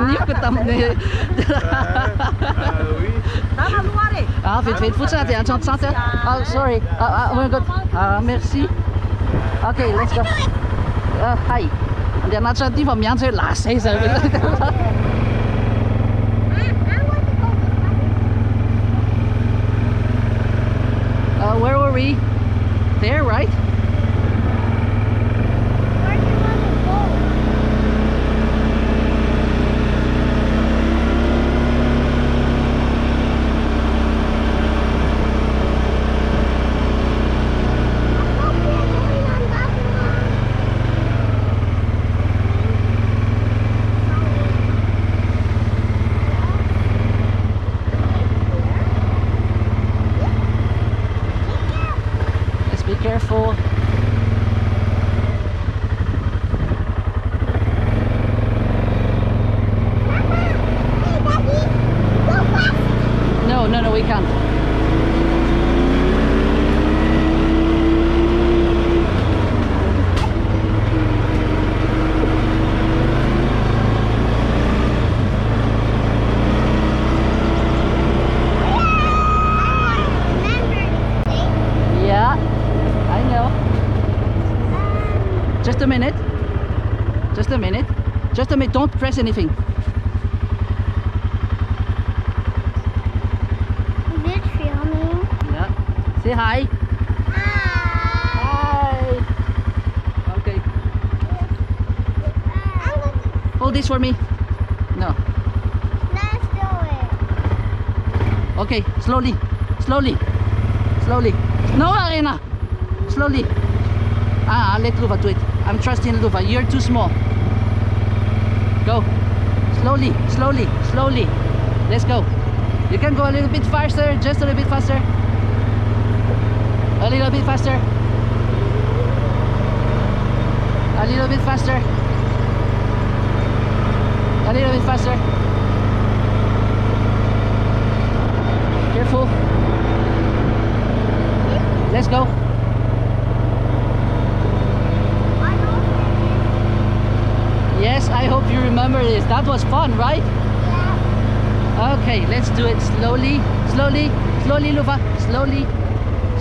nhiều cái tâm này. Oui. Ah, vite, faut ça, t'es en train de chanter. Oh, sorry. Oh my god. Merci. Okay, let's go. Hi. They're not trying to me answer last say so. Where were we? There, right? Be careful. No, we can't. Yeah. I know. Just a minute. Just a minute. Just a minute. Don't press anything. Is it filming? Yeah. Say hi. Hi. Okay. Hold this for me. No. Let's do it. Okay. Slowly. Slowly. Slowly. No, Arena. Slowly. Let Luva do it. I'm trusting Luva. You're too small. Go. Slowly, slowly, slowly. Let's go. You can go a little bit faster. Just a little bit faster. A little bit faster. A little bit faster. A little bit faster. Careful. Let's go. Yes, I hope you remember this. That was fun, right? Yeah. Okay, let's do it slowly, slowly, slowly, Luva. Slowly,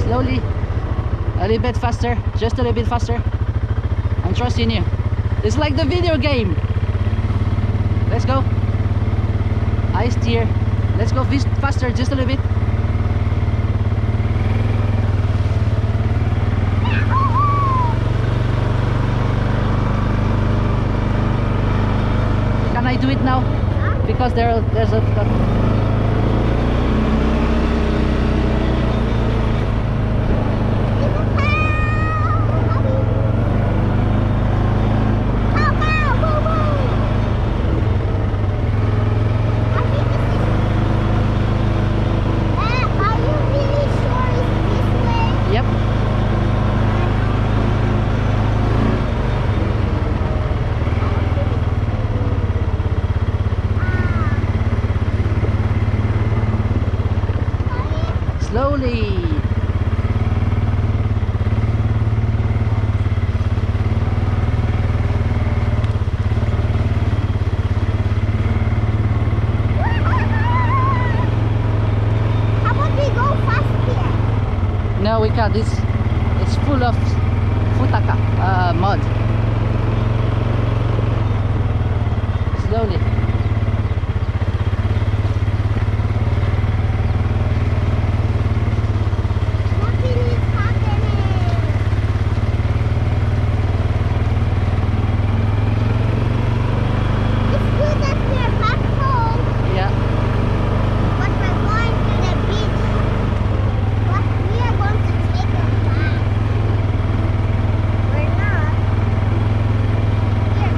slowly. A little bit faster, just a little bit faster. I'm trusting you. It's like the video game. Let's go. I steer. Let's go faster, just a little bit. Can I do it now? Because there's a Yep. Slowly. How about we go fast here? No, we can't. It's full of futaka, mud. Slowly. Nothing is happening. It's good that we're back home, Yeah. but we're going to the beach. But we are going to take a bath. We're not. Here.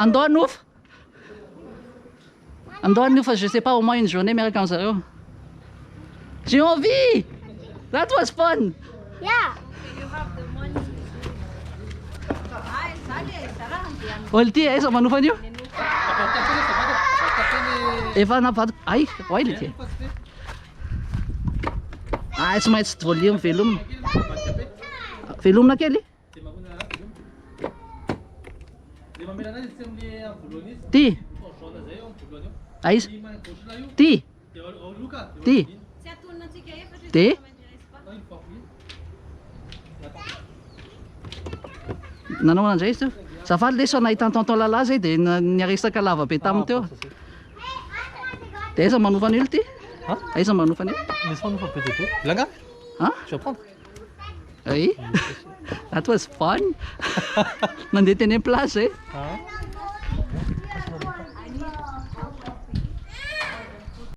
Andon ouf. Andon ouf, je sais pas, au moins une journée, mais comme ça. J'ai envie. That was fun. Yeah. Ulti, ay, sa manufa niyo? Efa na pa. Ay, why did Ah, it's my volume film. Film na keli. Ti. Ay. Ti. Ti. Ti. Nanao an'izay izy teo. Zafady le so nahita tonton lala zay de niaresaka lava be taminy teo. De aiza manofa an'io ty? Aiza manofa an'io? Laisse-moi nous faire peut-être. Langa, Hein? tu vas prendre? Oui. That was fun. Nandeha teny amin'ny place eh. Ah.